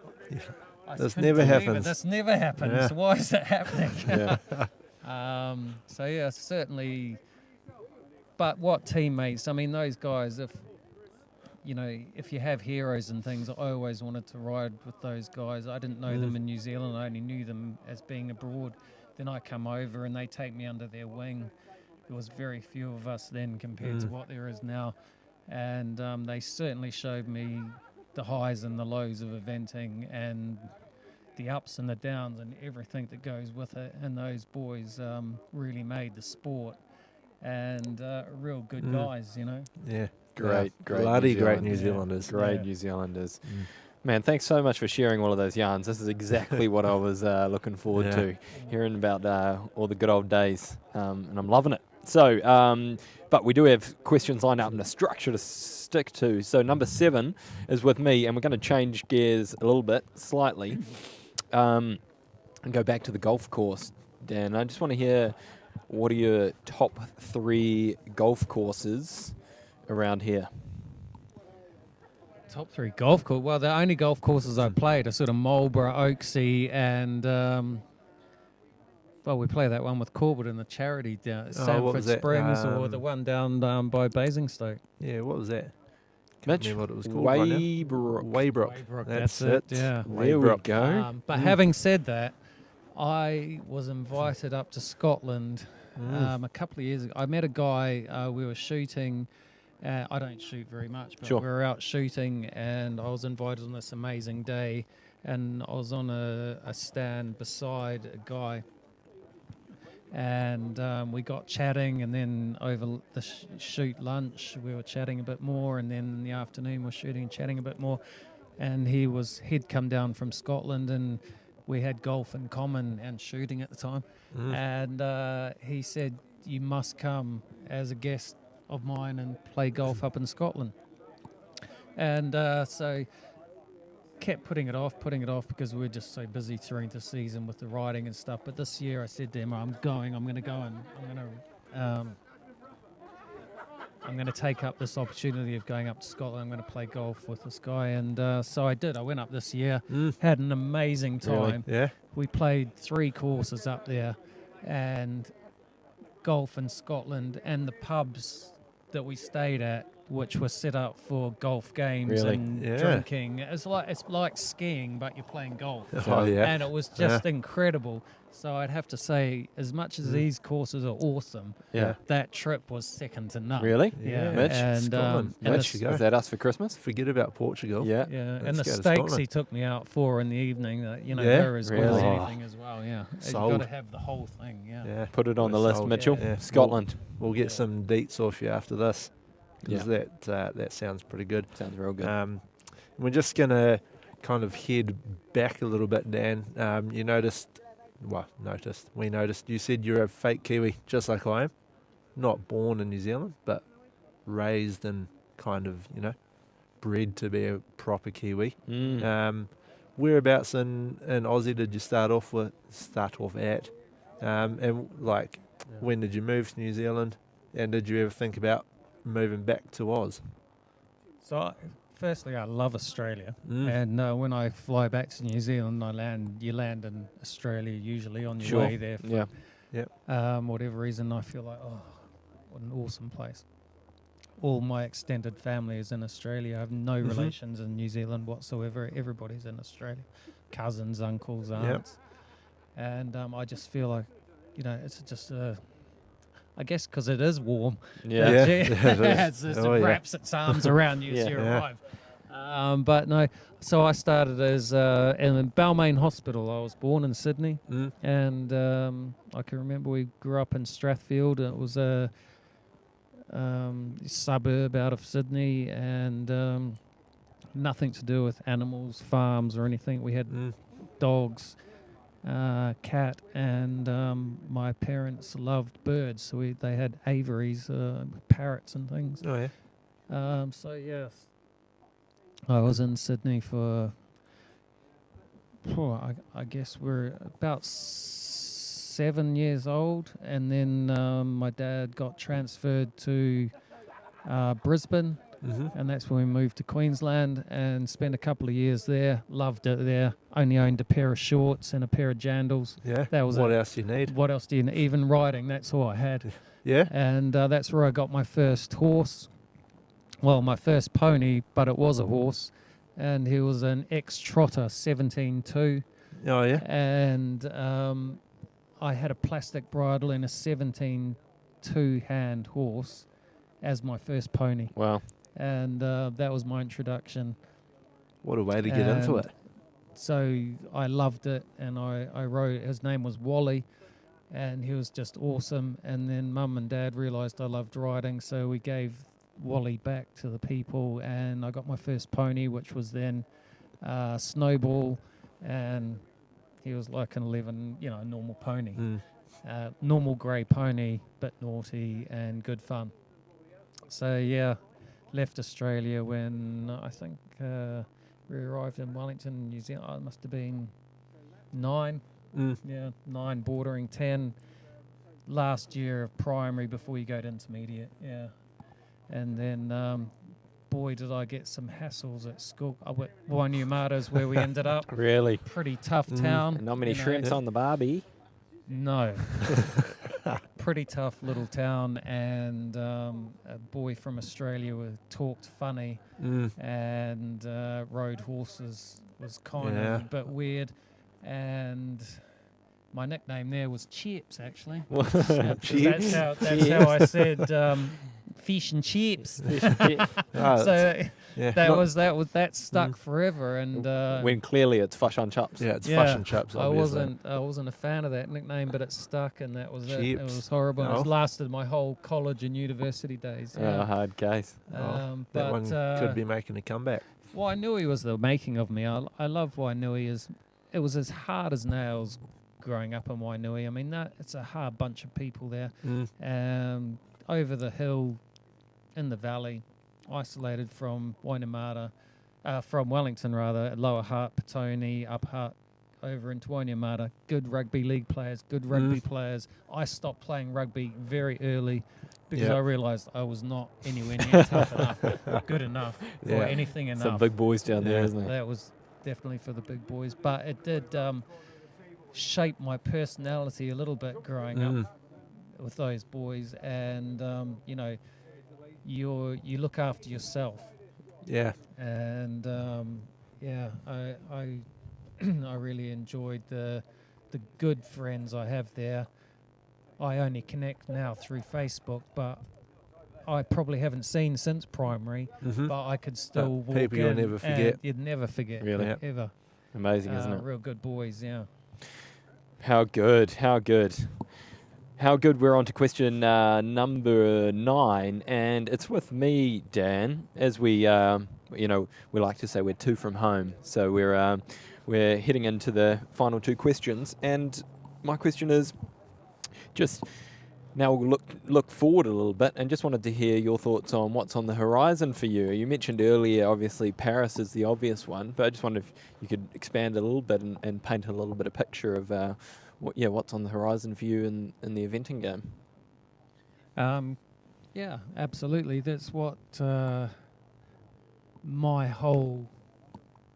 Speaker 1: this never happens.
Speaker 4: This never happens.
Speaker 1: Yeah.
Speaker 4: Why is that happening?
Speaker 3: Yeah.
Speaker 4: Certainly. But what teammates? I mean, those guys. If you have heroes and things, I always wanted to ride with those guys. I didn't know them in New Zealand. I only knew them as being abroad. Then I come over and they take me under their wing. There was very few of us then compared to what there is now. And they certainly showed me the highs and the lows of eventing and the ups and the downs and everything that goes with it. And those boys really made the sport, and real good guys,
Speaker 1: Yeah.
Speaker 3: Great New Zealanders. Great New Zealanders. Man, thanks so much for sharing all of those yarns. This is exactly what I was looking forward to, hearing about all the good old days, and I'm loving it. So, but we do have questions lined up and a structure to stick to. So number 7 is with me, and we're going to change gears a little bit, slightly, and go back to the golf course. Dan, I just want to hear, what are your top 3 golf courses around here?
Speaker 4: Top 3 golf course. Well, the only golf courses I played are sort of Marlborough, Oaksey, and we play that one with Corbett in the charity down Sanford Springs, or the one down by Basingstoke.
Speaker 1: Yeah, what was that?
Speaker 3: Mitch?
Speaker 1: What it was called
Speaker 3: Waybrook.
Speaker 1: Waybrook.
Speaker 4: That's it. Yeah.
Speaker 3: There we go.
Speaker 4: But having said that, I was invited up to Scotland a couple of years ago. I met a guy. We were shooting. I don't shoot very much, but we were out shooting, and I was invited on this amazing day, and I was on a stand beside a guy, and we got chatting, and then over the shoot lunch we were chatting a bit more, and then in the afternoon we're shooting and chatting a bit more, and he'd come down from Scotland, and we had golf in common and shooting at the time, and he said, "You must come as a guest of mine and play golf up in Scotland." And so kept putting it off because we were just so busy during the season with the riding and stuff. But this year I said to him, I'm going to go, and I'm going to take up this opportunity of going up to Scotland. I'm going to play golf with this guy. And so I did. I went up this year, had an amazing time.
Speaker 1: Really? Yeah.
Speaker 4: We played 3 courses up there, and golf in Scotland, and the pubs that we stayed at which were set up for golf games
Speaker 3: Really?
Speaker 4: and
Speaker 1: Yeah.
Speaker 4: drinking. It's like skiing, but you're playing golf.
Speaker 1: Oh, yeah.
Speaker 4: And it was just incredible. So I'd have to say, as much as these courses are awesome,
Speaker 3: Yeah.
Speaker 4: that trip was second to none.
Speaker 3: Really?
Speaker 4: Yeah.
Speaker 3: Mitch?
Speaker 4: And,
Speaker 1: Scotland.
Speaker 4: and
Speaker 1: Mitch,
Speaker 4: the,
Speaker 1: you go.
Speaker 3: Is that us for Christmas?
Speaker 1: Forget about Portugal.
Speaker 3: Yeah.
Speaker 4: yeah,
Speaker 1: Let's
Speaker 4: and the
Speaker 1: go to
Speaker 4: steaks
Speaker 1: Scotland.
Speaker 4: he took me out for in the evening,
Speaker 1: Yeah?
Speaker 4: they're as good as
Speaker 3: Really?
Speaker 4: anything as well. Yeah, you've
Speaker 1: Sold.
Speaker 4: got to have the whole thing. Yeah.
Speaker 1: Yeah.
Speaker 3: Put it on the
Speaker 1: We're
Speaker 3: list,
Speaker 1: sold.
Speaker 3: Mitchell.
Speaker 1: Yeah.
Speaker 3: Scotland.
Speaker 1: We'll get some deets off you after this,
Speaker 3: Yeah.
Speaker 1: because that sounds pretty good.
Speaker 3: Sounds real good.
Speaker 1: We're just gonna kind of head back a little bit, Dan. We noticed you said you're a fake Kiwi, just like I am. Not born in New Zealand, but raised and kind of, bred to be a proper Kiwi. Whereabouts in Aussie did you start off at? And like, when did you move to New Zealand? And did you ever think about moving back to Oz?
Speaker 4: So, firstly, I love Australia,
Speaker 1: Mm.
Speaker 4: and when I fly back to New Zealand, you land in Australia usually on your
Speaker 3: Sure.
Speaker 4: way there. For,
Speaker 3: Yeah.
Speaker 4: whatever reason, I feel like, oh, what an awesome place. All my extended family is in Australia. I have no
Speaker 1: Mhm.
Speaker 4: relations in New Zealand whatsoever. Everybody's in Australia, cousins, uncles, aunts, and I just feel like, it's just I guess because it is warm.
Speaker 3: Yeah.
Speaker 1: Yeah.
Speaker 4: it just
Speaker 1: Oh, yeah.
Speaker 4: wraps its arms around you as you
Speaker 1: Yeah.
Speaker 4: arrive. But no, so I started as in Balmain Hospital. I was born in Sydney,
Speaker 1: Mm.
Speaker 4: and I can remember we grew up in Strathfield. It was a suburb out of Sydney, and nothing to do with animals, farms, or anything. We had
Speaker 1: Mm.
Speaker 4: dogs, cat, and my parents loved birds, so they had aviaries, parrots and things.
Speaker 1: Oh yeah.
Speaker 4: So yes, I was in Sydney for, I guess we're about 7 years old, and then my dad got transferred to Brisbane,
Speaker 1: Mm-hmm.
Speaker 4: and that's when we moved to Queensland and spent a couple of years there. Loved it there. Only owned a pair of shorts and a pair of jandals.
Speaker 1: Yeah.
Speaker 4: That was
Speaker 1: what
Speaker 4: it.
Speaker 1: else do you need?
Speaker 4: What else do you need? Even riding, that's all I had.
Speaker 1: Yeah.
Speaker 4: And that's where I got my first horse. Well, my first pony, but it was a horse. And he was an ex-trotter, 17.2.
Speaker 1: Oh yeah.
Speaker 4: And I had a plastic bridle and a 17.2 hand horse as my first pony.
Speaker 3: Wow.
Speaker 4: And that was my introduction.
Speaker 1: What a way to get into
Speaker 4: And
Speaker 1: it.
Speaker 4: So I loved it, and I rode. His name was Wally, and he was just awesome. And then Mum and Dad realised I loved riding, so we gave Wally back to the people, and I got my first pony, which was then Snowball, and he was like an 11, normal pony,
Speaker 1: Mm.
Speaker 4: normal grey pony, bit naughty and good fun. So yeah, left Australia when I think we arrived in Wellington, New Zealand. I must have been 9.
Speaker 1: Mm.
Speaker 4: Yeah, 9 bordering 10. Last year of primary before you go to intermediate. Yeah, and then boy did I get some hassles at school. I went Wainuimatas where we ended up.
Speaker 3: Really?
Speaker 4: Pretty tough
Speaker 1: Mm.
Speaker 4: town.
Speaker 3: And not many
Speaker 4: you know.
Speaker 3: shrimps on the barbie.
Speaker 4: No. Pretty tough little town, and a boy from Australia who talked funny
Speaker 1: Mm.
Speaker 4: and rode horses was kind
Speaker 1: Yeah.
Speaker 4: of a bit weird. And my nickname there was Chips, actually.
Speaker 1: Chips?
Speaker 4: That's how I said fish and chips.
Speaker 1: Oh,
Speaker 4: So
Speaker 1: yeah.
Speaker 4: that stuck forever. And
Speaker 3: When clearly it's fish on chops.
Speaker 1: Yeah, it's
Speaker 4: yeah,
Speaker 1: fish and chips.
Speaker 4: I
Speaker 1: Obviously.
Speaker 4: wasn't a fan of that nickname, but it stuck, and that was it. It
Speaker 1: Chips.
Speaker 4: was horrible.
Speaker 1: Oh.
Speaker 4: It lasted my whole college and university days.
Speaker 3: Oh,
Speaker 4: Yeah.
Speaker 3: hard case.
Speaker 1: That
Speaker 4: But
Speaker 1: one could be making a comeback.
Speaker 4: Wainui was the making of me. I love Wainui. It was as hard as nails growing up in Wainui. I mean, it's a hard bunch of people there.
Speaker 1: Mm.
Speaker 4: Over the hill, in the valley, isolated from Wainuiomata, from Wellington rather, Lower Hart, Petone, Up Hart, over into Wainuiomata. Good rugby league players, good rugby players. I stopped playing rugby very early because
Speaker 1: Yep.
Speaker 4: I realised I was not anywhere near tough enough, good enough,
Speaker 1: Yeah.
Speaker 4: or anything enough.
Speaker 3: Some big boys down there,
Speaker 1: Yeah.
Speaker 3: isn't it?
Speaker 4: That was definitely for the big boys, but it did shape my personality a little bit growing up with those boys. And you look after yourself.
Speaker 1: Yeah.
Speaker 4: And I I really enjoyed the good friends I have there. I only connect now through Facebook, but I probably haven't seen since primary.
Speaker 1: Mm-hmm.
Speaker 4: But I could still walk
Speaker 1: people you'll
Speaker 4: in
Speaker 1: never forget.
Speaker 4: and you'd never forget.
Speaker 3: Really?
Speaker 1: Yep.
Speaker 4: Ever.
Speaker 3: Amazing, isn't it?
Speaker 4: Real good boys, yeah.
Speaker 3: How good, how good. How good. We're on to question number 9, and it's with me, Dan, as we like to say we're 2 from home. So we're heading into the final 2 questions, and my question is just now we'll look forward a little bit, and just wanted to hear your thoughts on what's on the horizon for you. You mentioned earlier, obviously, Paris is the obvious one, but I just wondered if you could expand a little bit and paint a little bit of picture of what's on the horizon for you in the eventing game.
Speaker 4: Yeah, absolutely. That's what my whole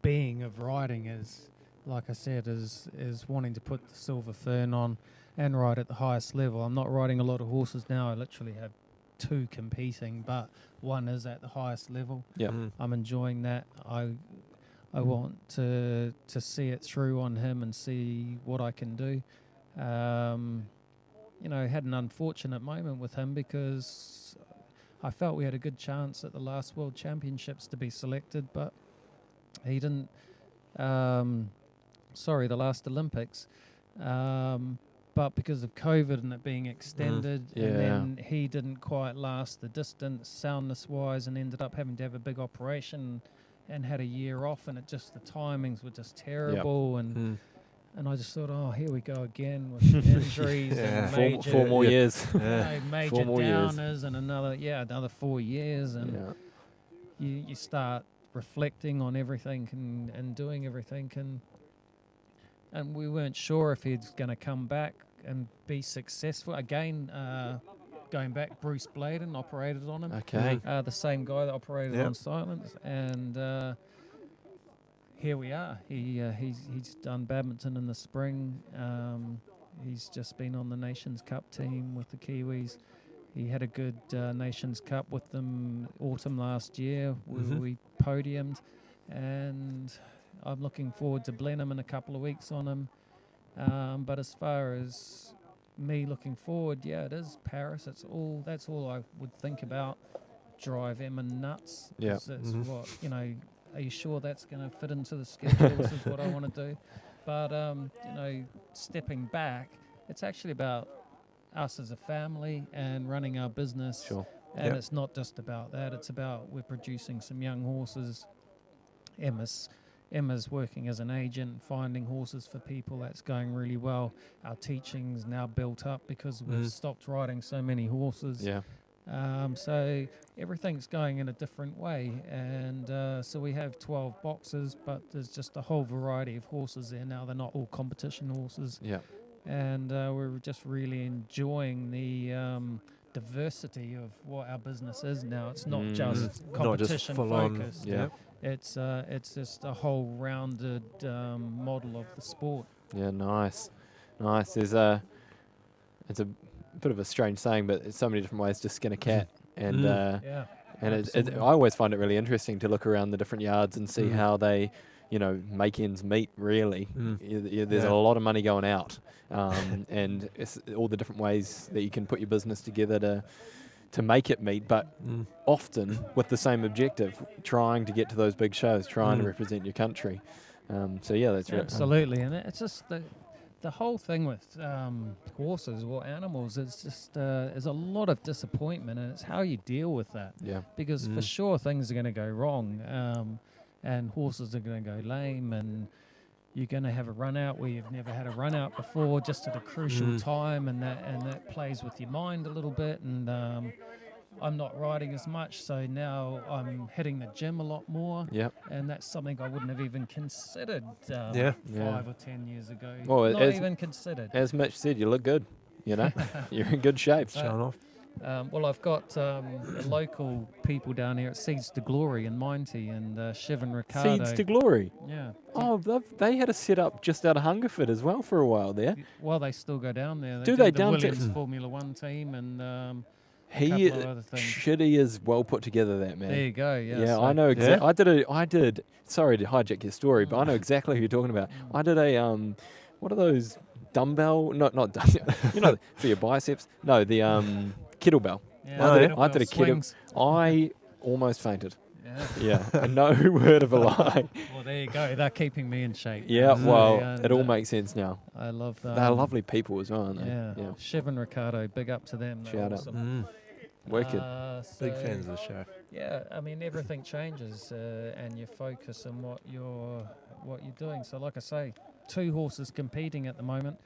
Speaker 4: being of riding is. Like I said, is wanting to put the Silver Fern on and ride at the highest level. I'm not riding a lot of horses now. I literally have 2 competing, but one is at the highest level.
Speaker 3: Yeah.
Speaker 4: I'm enjoying that. I want to see it through on him and see what I can do. Had an unfortunate moment with him because I felt we had a good chance at the last World Championships to be selected, but he didn't. The last Olympics. But because of COVID and it being extended, and then he didn't quite last the distance soundness-wise and ended up having to have a big operation and had a year off, and the timings were just terrible. And I just thought, oh, here we go again with injuries and major,
Speaker 3: 4 more years.
Speaker 4: major
Speaker 3: 4 more
Speaker 4: downers
Speaker 3: years.
Speaker 4: and another 4 years. And you start reflecting on everything and doing everything. And we weren't sure if he's going to come back and be successful. Again, going back, Bruce Bladen operated on him.
Speaker 3: Okay.
Speaker 4: The same guy that operated on Silence. And here we are. He's done badminton in the spring. He's just been on the Nations Cup team with the Kiwis. He had a good Nations Cup with them autumn last year where we podiumed. And I'm looking forward to Blenheim in a couple of weeks on him. But as far as me looking forward, it is Paris. That's all I would think about. Drive Emma nuts.
Speaker 3: Yeah.
Speaker 4: That's what, are you sure that's going to fit into the schedule? This is what I want to do. But, stepping back, it's actually about us as a family and running our business.
Speaker 3: Sure.
Speaker 4: And it's not just about that. It's about we're producing some young horses. Emma's working as an agent, finding horses for people. That's going really well. Our teaching's now built up because we've stopped riding so many horses.
Speaker 3: Yeah.
Speaker 4: So everything's going in a different way. And so we have 12 boxes, but there's just a whole variety of horses there now. They're not all competition horses.
Speaker 3: Yeah.
Speaker 4: And we're just really enjoying the diversity of what our business is now. It's not just competition focused.
Speaker 3: Yeah.
Speaker 4: It's just a whole rounded model of the sport.
Speaker 3: Yeah, nice. It's a bit of a strange saying, but it's so many different ways to skin a cat. And I always find it really interesting to look around the different yards and see how they, make ends meet. Really, there's a lot of money going out, and it's all the different ways that you can put your business together to make it meet, but often with the same objective, trying to get to those big shows, trying to represent your country. That's right.
Speaker 4: Absolutely, and it's just the whole thing with horses or animals. It's just there's a lot of disappointment, and it's how you deal with that.
Speaker 3: Yeah.
Speaker 4: Because for sure things are going to go wrong, and horses are going to go lame, and you're going to have a run out where you've never had a run out before, just at a crucial time, and that plays with your mind a little bit. And I'm not riding as much, so now I'm hitting the gym a lot more.
Speaker 3: Yep.
Speaker 4: And that's something I wouldn't have even considered 5 or 10 years ago.
Speaker 3: Well,
Speaker 4: not even considered.
Speaker 3: As Mitch said, you look good. You're in good shape.
Speaker 1: Showing off.
Speaker 4: Well, I've got local people down here at Seeds to Glory in Minty, and Shiv and Ricardo.
Speaker 3: Seeds to Glory.
Speaker 4: Yeah.
Speaker 3: Oh, they had a set up just out of Hungerford as well for a while there.
Speaker 4: Well, they still go down there.
Speaker 3: Do they
Speaker 4: the
Speaker 3: down to-
Speaker 4: Williams Formula One team, and
Speaker 3: He
Speaker 4: couple of other things.
Speaker 3: Shitty is well put together, that man.
Speaker 4: There you go. Yeah,
Speaker 3: Yeah,
Speaker 4: so
Speaker 3: I know exactly.
Speaker 1: Yeah?
Speaker 3: I did. Sorry to hijack your story, but I know exactly who you're talking about. I did a what are those dumbbell? Not you know, for your biceps. No, the kettlebell.
Speaker 4: Yeah,
Speaker 1: Oh, yeah.
Speaker 3: I did a
Speaker 4: swings.
Speaker 3: I almost fainted.
Speaker 4: Yeah.
Speaker 3: Yeah, no word of a lie.
Speaker 4: Well, there you go. They're keeping me in shape.
Speaker 3: Yeah,
Speaker 4: So,
Speaker 3: well,
Speaker 4: yeah,
Speaker 3: it all makes sense now.
Speaker 4: I love them.
Speaker 3: They're lovely people as well, aren't they?
Speaker 4: Yeah. Shiv and Ricardo, big up to them. They're
Speaker 3: Shout out.
Speaker 4: awesome.
Speaker 3: Wicked.
Speaker 1: Big
Speaker 4: So,
Speaker 1: fans of the show.
Speaker 4: Yeah, I mean everything changes, and you focus on what you're doing. So, like I say, 2 horses competing at the moment.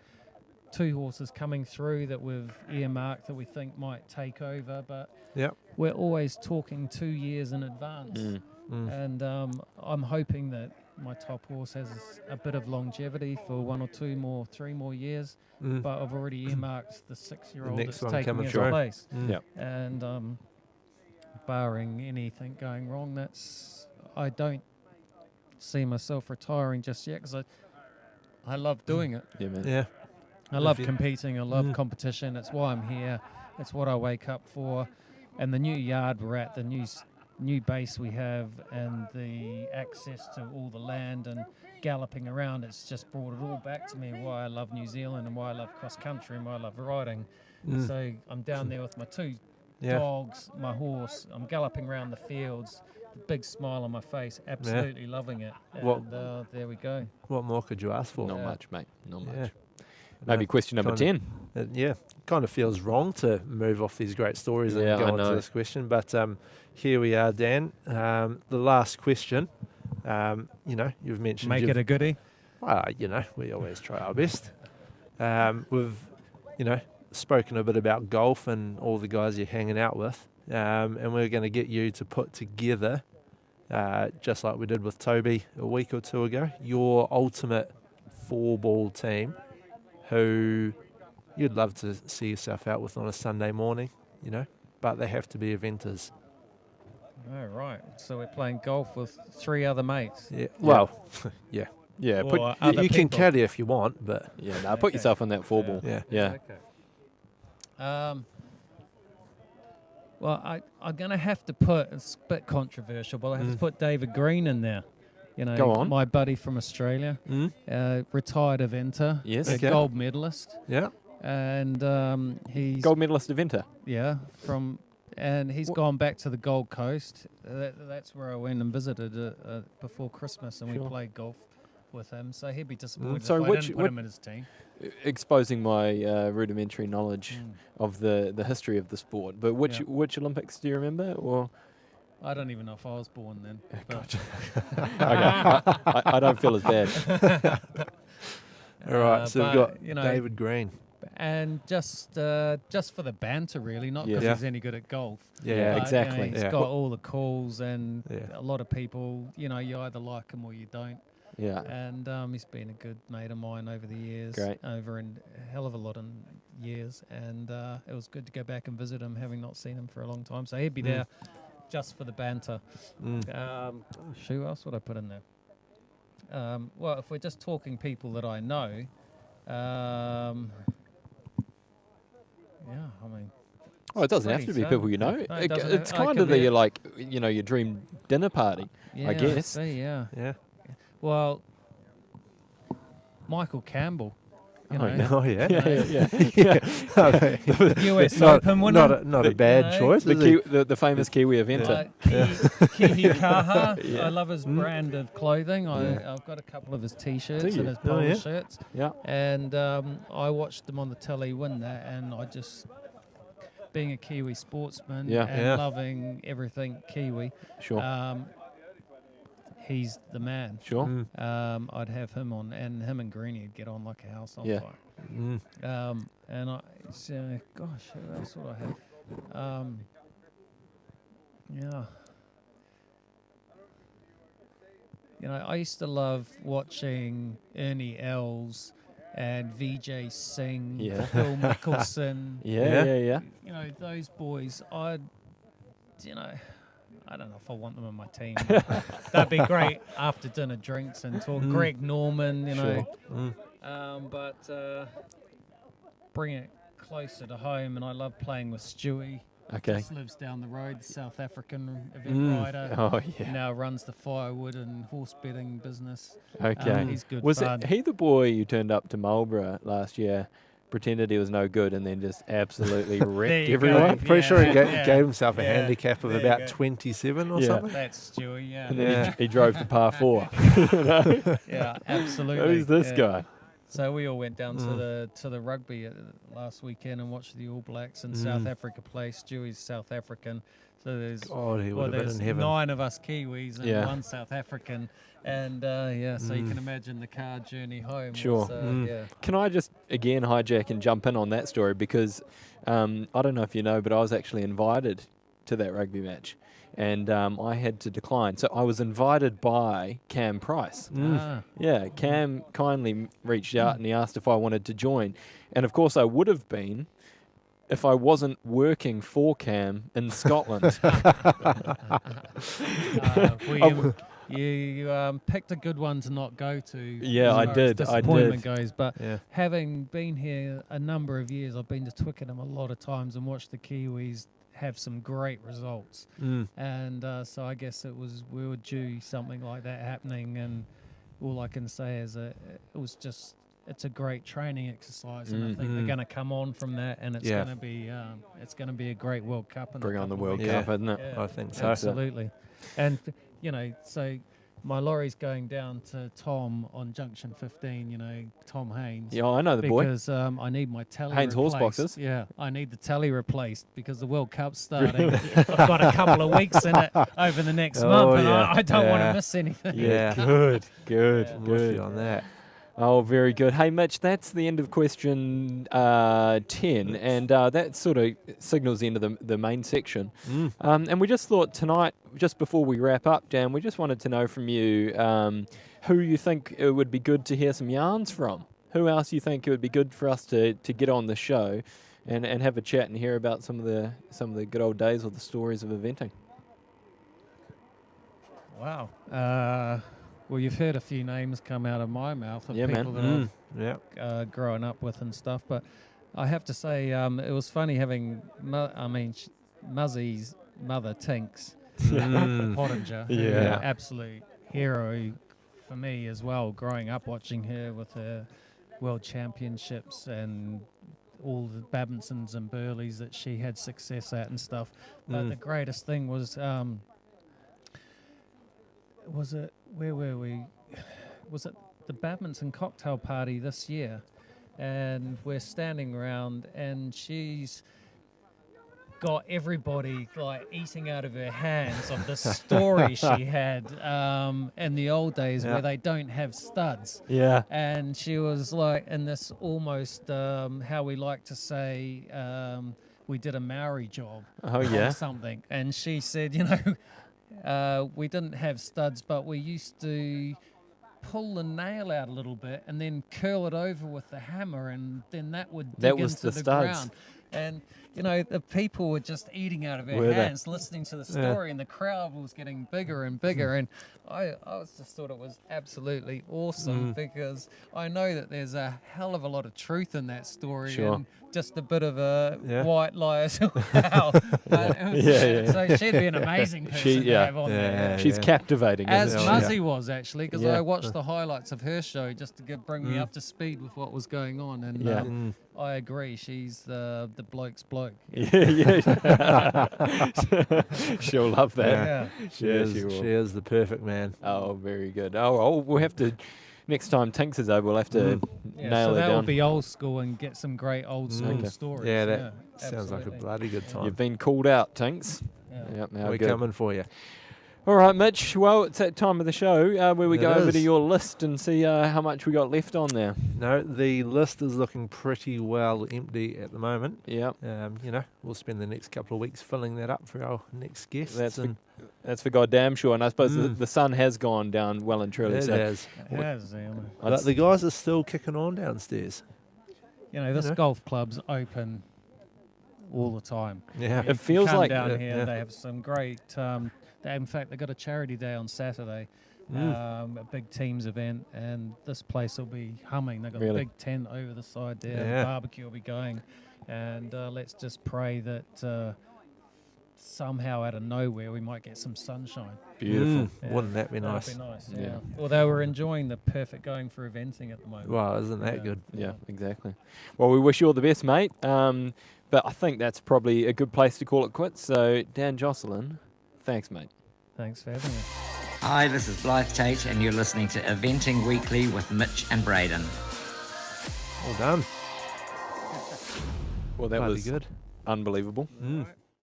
Speaker 4: 2 horses coming through that we've earmarked that we think might take over, but
Speaker 1: Yep.
Speaker 4: we're always talking 2 years in advance. And I'm hoping that my top horse has a bit of longevity for 1 or 2 more, 3 more years. But I've already earmarked the 6-year-old
Speaker 1: The
Speaker 4: that's
Speaker 1: next one
Speaker 4: taking
Speaker 1: coming
Speaker 4: his
Speaker 1: through.
Speaker 4: place.
Speaker 3: Yep.
Speaker 4: And barring anything going wrong, I don't see myself retiring just yet because I love doing it.
Speaker 3: Yeah, man.
Speaker 1: Yeah.
Speaker 4: I love
Speaker 1: you-
Speaker 4: competing. I love competition. It's why I'm here. It's what I wake up for. And the new yard we're at, the new base we have, and the access to all the land and galloping around, it's just brought it all back to me why I love New Zealand and why I love cross country and why I love riding. So I'm down there with my 2
Speaker 1: Yeah.
Speaker 4: dogs, my horse. I'm galloping around the fields, big smile on my face, absolutely loving it.
Speaker 1: What-
Speaker 4: And there we go.
Speaker 1: What more could you ask for?
Speaker 3: Not much, mate. Not much.
Speaker 1: Yeah.
Speaker 3: Maybe question number
Speaker 1: Kinda-
Speaker 3: 10.
Speaker 1: Yeah, kind of feels wrong to move off these great stories and
Speaker 3: Yeah,
Speaker 1: go
Speaker 3: I
Speaker 1: on to
Speaker 3: know.
Speaker 1: this question, but here we are, Dan. The last question. You've mentioned
Speaker 4: Make
Speaker 1: you've-
Speaker 4: it a goodie.
Speaker 1: we always try our best. We've, spoken a bit about golf and all the guys you're hanging out with, and we're going to get you to put together, just like we did with Toby a week or 2 ago, your ultimate 4-ball team who you'd love to see yourself out with on a Sunday morning, but they have to be eventers.
Speaker 4: All right. So we're playing golf with 3 other mates.
Speaker 1: Yeah. Well, yeah.
Speaker 3: Yeah,
Speaker 4: Or
Speaker 3: put,
Speaker 4: other
Speaker 1: You can
Speaker 4: people.
Speaker 1: caddy if you want, but
Speaker 3: put yourself on that 4-ball.
Speaker 1: yeah.
Speaker 3: Yeah.
Speaker 4: Okay. Well, I'm going to have to put, it's a bit controversial, but I have to put David Green in there.
Speaker 3: Go on.
Speaker 4: My buddy from Australia, retired eventer,
Speaker 3: Yes.
Speaker 4: a
Speaker 1: Okay.
Speaker 4: gold medalist.
Speaker 1: Yeah.
Speaker 4: And he's
Speaker 3: Gold medalist eventer.
Speaker 4: and he's gone back to the Gold Coast. That's where I went and visited before Christmas, and we played golf with him. So he'd be disappointed
Speaker 3: So
Speaker 4: if I
Speaker 3: which-
Speaker 4: didn't put him in his team.
Speaker 3: Exposing my rudimentary knowledge of the history of the sport. But which Olympics do you remember? Or
Speaker 4: I don't even know if I was born then. but-
Speaker 3: okay, I don't feel as bad.
Speaker 1: All right, so we've
Speaker 4: but,
Speaker 1: got David Green.
Speaker 4: And just for the banter, really, not because
Speaker 3: Yeah.
Speaker 4: he's any good at golf.
Speaker 1: Yeah,
Speaker 4: But,
Speaker 3: exactly.
Speaker 4: he's
Speaker 1: Yeah.
Speaker 4: got all the calls, and
Speaker 1: Yeah.
Speaker 4: a lot of people, you either like him or you don't.
Speaker 3: Yeah.
Speaker 4: And he's been a good mate of mine over the years.
Speaker 3: Great.
Speaker 4: Over in a hell of a lot of years. And it was good to go back and visit him, having not seen him for a long time. So he'd be there just for the banter. Who else would I put in there? Well, if we're just talking people that I know, I mean,
Speaker 3: Oh, it doesn't have
Speaker 4: pretty
Speaker 3: to be
Speaker 4: sad.
Speaker 3: people you know.
Speaker 4: No, it doesn't
Speaker 3: It's
Speaker 4: have- I
Speaker 3: kind
Speaker 4: can
Speaker 3: of
Speaker 4: be
Speaker 3: the your dream dinner party.
Speaker 4: yeah,
Speaker 3: guess.
Speaker 4: See, yeah.
Speaker 1: Yeah.
Speaker 4: Well, Michael Campbell. You
Speaker 3: Oh,
Speaker 4: know,
Speaker 1: Oh, yeah.
Speaker 4: US
Speaker 1: not,
Speaker 4: Open winner.
Speaker 1: not a bad
Speaker 4: know,
Speaker 1: choice, is it?
Speaker 3: The famous Kiwi eventer.
Speaker 4: Kihi Kaha.
Speaker 3: Yeah.
Speaker 4: I love his brand of clothing. I've got a couple of his T-shirts
Speaker 3: Do you?
Speaker 4: and his
Speaker 1: Oh,
Speaker 4: polo
Speaker 1: yeah?
Speaker 4: shirts.
Speaker 3: Yeah.
Speaker 4: And I watched him on the telly win that, and I just, being a Kiwi sportsman
Speaker 3: Yeah.
Speaker 4: and
Speaker 1: Yeah.
Speaker 4: loving everything Kiwi,
Speaker 3: Sure.
Speaker 4: he's the man.
Speaker 3: Sure.
Speaker 4: I'd have him on, and him and Greenie would get on like a house on
Speaker 3: Yeah.
Speaker 4: fire. And gosh, who else would I have? I used to love watching Ernie Els and VJ Singh,
Speaker 3: Yeah.
Speaker 4: Phil Mickelson.
Speaker 3: Yeah.
Speaker 4: Those boys. I don't know if I want them on my team. That'd be great after dinner drinks and talk. Greg Norman, but bring it closer to home. And I love playing with Stewie.
Speaker 3: Okay.
Speaker 4: Just lives down the road, South African event rider.
Speaker 3: Oh, yeah.
Speaker 4: Now runs the firewood and horse betting business.
Speaker 3: Okay.
Speaker 4: He's good
Speaker 3: Was
Speaker 4: fun.
Speaker 3: it he the boy who turned up to Marlborough last year, pretended he was no good, and then just absolutely wrecked
Speaker 4: you
Speaker 3: everyone?
Speaker 4: go.
Speaker 1: Pretty sure he
Speaker 4: Yeah.
Speaker 1: gave himself a
Speaker 4: Yeah.
Speaker 1: handicap of
Speaker 4: There you
Speaker 1: about
Speaker 4: go.
Speaker 1: 27 or
Speaker 3: Yeah.
Speaker 1: something.
Speaker 4: That's Stewie, yeah.
Speaker 3: And then
Speaker 1: Yeah.
Speaker 3: he drove to par 4.
Speaker 4: Yeah, absolutely.
Speaker 3: Who's this
Speaker 4: yeah.
Speaker 3: guy?
Speaker 4: So we all went down to the rugby last weekend and watched the All Blacks in South Africa play. Stewie's South African. So there's
Speaker 1: God, he would have been
Speaker 4: there's
Speaker 1: in heaven.
Speaker 4: 9 of us Kiwis and
Speaker 3: Yeah.
Speaker 4: 1 South African. And so you can imagine the car journey home.
Speaker 3: Sure.
Speaker 4: Was, yeah.
Speaker 3: Can I just again hijack and jump in on that story, because I don't know if you know, but I was actually invited to that rugby match, and I had to decline. So I was invited by Cam Price.
Speaker 4: Ah,
Speaker 3: Yeah, Cam kindly reached out and he asked if I wanted to join, and of course I would have been if I wasn't working for Cam in Scotland.
Speaker 4: well, you picked a good one to not go to.
Speaker 3: Yeah,
Speaker 4: as
Speaker 3: I
Speaker 4: far as
Speaker 3: did,
Speaker 4: Disappointment goes, but
Speaker 1: Yeah.
Speaker 4: having been here a number of years, I've been to Twickenham a lot of times and watched the Kiwis have some great results. And so I guess we were due something like that happening, and all I can say is that it's a great training exercise, and I think they're going to come on from that, and it's
Speaker 1: Yeah.
Speaker 4: going to be a great World Cup. In a
Speaker 3: Bring on the
Speaker 4: couple of
Speaker 3: World
Speaker 4: weeks.
Speaker 1: Yeah.
Speaker 3: Cup, isn't it?
Speaker 4: Yeah,
Speaker 1: I think so.
Speaker 4: absolutely. And so my lorry's going down to Tom on Junction 15. Tom Haynes.
Speaker 3: Yeah, I know the boy.
Speaker 4: Because I need my telly
Speaker 3: Haynes horse
Speaker 4: replaced.
Speaker 3: boxes.
Speaker 4: Yeah, I need the telly replaced because the World Cup's starting. I've got a couple of weeks in it over the next
Speaker 1: Oh,
Speaker 4: month, and
Speaker 1: yeah.
Speaker 4: I don't want
Speaker 1: Yeah.
Speaker 4: to miss anything.
Speaker 1: Yeah.
Speaker 3: Good, good,
Speaker 1: I'm with
Speaker 3: good.
Speaker 1: you on that.
Speaker 3: Oh, very good. Hey, Mitch, that's the end of question 10, and that sort of signals the end of the main section. And we just thought tonight, just before we wrap up, Dan, we just wanted to know from you who you think it would be good to hear some yarns from. Who else you think it would be good for us to get on the show and have a chat and hear about some of the good old days or the stories of eventing?
Speaker 4: Wow. Well, you've heard a few names come out of my mouth of
Speaker 3: Yeah, man.
Speaker 4: people that
Speaker 1: Yeah.
Speaker 4: I've grown up with and stuff, but I have to say it was funny having, Muzzy's mother, Tinks, Pottinger, who's
Speaker 3: Yeah.
Speaker 4: an absolute hero for me as well, growing up watching her with her world championships and all the Badmintons and Burleys that she had success at and stuff. But the greatest thing was it, where were we? Was it the Badminton cocktail party this year? And we're standing around and she's got everybody like eating out of her hands of the story she had in the old days where they don't have studs.
Speaker 3: Yeah.
Speaker 4: And she was like in this almost, how we like to say, we did a Maori job
Speaker 3: Oh,
Speaker 4: or
Speaker 3: yeah.
Speaker 4: something. And she said, we didn't have studs, but we used to pull the nail out a little bit and then curl it over with the hammer, and then that would dig
Speaker 3: That was
Speaker 4: into
Speaker 3: the
Speaker 4: the
Speaker 3: studs.
Speaker 4: ground. And the people were just eating out of
Speaker 3: Were
Speaker 4: her
Speaker 3: they?
Speaker 4: hands, listening to the story, and the crowd was getting bigger and bigger.
Speaker 3: Hmm.
Speaker 4: And I just thought it was absolutely awesome because I know that there's a hell of a lot of truth in that story,
Speaker 3: Sure.
Speaker 4: and just a bit of a
Speaker 1: Yeah.
Speaker 4: white lie as well. But it was,
Speaker 3: Yeah.
Speaker 4: So she'd be an amazing person to have on there.
Speaker 3: She's captivating,
Speaker 4: As
Speaker 3: isn't she?
Speaker 4: Muzzy was actually, because
Speaker 3: Yeah.
Speaker 4: I watched the highlights of her show just to bring me up to speed with what was going on, and
Speaker 3: Yeah.
Speaker 4: I agree. She's the bloke's bloke.
Speaker 3: Yeah. She'll love that.
Speaker 4: Yeah.
Speaker 1: She
Speaker 3: Yeah,
Speaker 1: is.
Speaker 3: she will.
Speaker 1: She is the perfect man.
Speaker 3: Oh, very good. Oh, we'll have to, next time Tinks is over, we'll have to
Speaker 4: Yeah,
Speaker 3: nail
Speaker 4: so
Speaker 3: it
Speaker 4: that
Speaker 3: down.
Speaker 4: will be old school and get some great old school
Speaker 3: Okay.
Speaker 4: stories.
Speaker 1: Yeah, that sounds like a
Speaker 4: absolutely.
Speaker 1: bloody good time.
Speaker 3: You've been called out, Tinks.
Speaker 4: Yeah.
Speaker 3: Yep, now
Speaker 1: We're
Speaker 3: good.
Speaker 1: coming for you.
Speaker 3: All right, Mitch. Well, it's that time of the show where we
Speaker 1: It
Speaker 3: go over to
Speaker 1: is.
Speaker 3: your list and see how much we got left on there.
Speaker 1: No, the list is looking pretty well empty at the moment.
Speaker 3: Yeah,
Speaker 1: We'll spend the next couple of weeks filling that up for our next guests.
Speaker 3: that's for goddamn sure. And I suppose the sun has gone down well and truly.
Speaker 1: It
Speaker 3: So
Speaker 1: has.
Speaker 4: It has,
Speaker 1: But the guys are still kicking on downstairs.
Speaker 4: this golf club's open all the time.
Speaker 1: Yeah.
Speaker 3: It feels
Speaker 4: Come
Speaker 3: like
Speaker 4: down here.
Speaker 1: yeah.
Speaker 4: They have some great. In fact, they got a charity day on Saturday, a big teams event, and this place will be humming. They got
Speaker 3: Really?
Speaker 4: a big tent over the side there.
Speaker 1: Yeah.
Speaker 4: The barbecue will be going, and let's just pray that somehow out of nowhere we might get some sunshine.
Speaker 3: Beautiful.
Speaker 4: Yeah.
Speaker 1: Wouldn't that be nice?
Speaker 4: That'd be nice.
Speaker 3: Yeah.
Speaker 4: Yeah. Although we're enjoying the perfect going for eventing at the moment.
Speaker 1: Wow, isn't that
Speaker 4: Yeah.
Speaker 1: good?
Speaker 3: Yeah, exactly. Well, we wish you all the best, mate. But I think that's probably a good place to call it quits. So, Dan Jocelyn, thanks, mate.
Speaker 4: Thanks for having me.
Speaker 2: Hi, this is Blythe Tate, and you're listening to Eventing Weekly with Mitch and Braden.
Speaker 1: Well done.
Speaker 3: Well, that
Speaker 1: Bloody
Speaker 3: was
Speaker 1: good.
Speaker 3: unbelievable.
Speaker 1: Mm.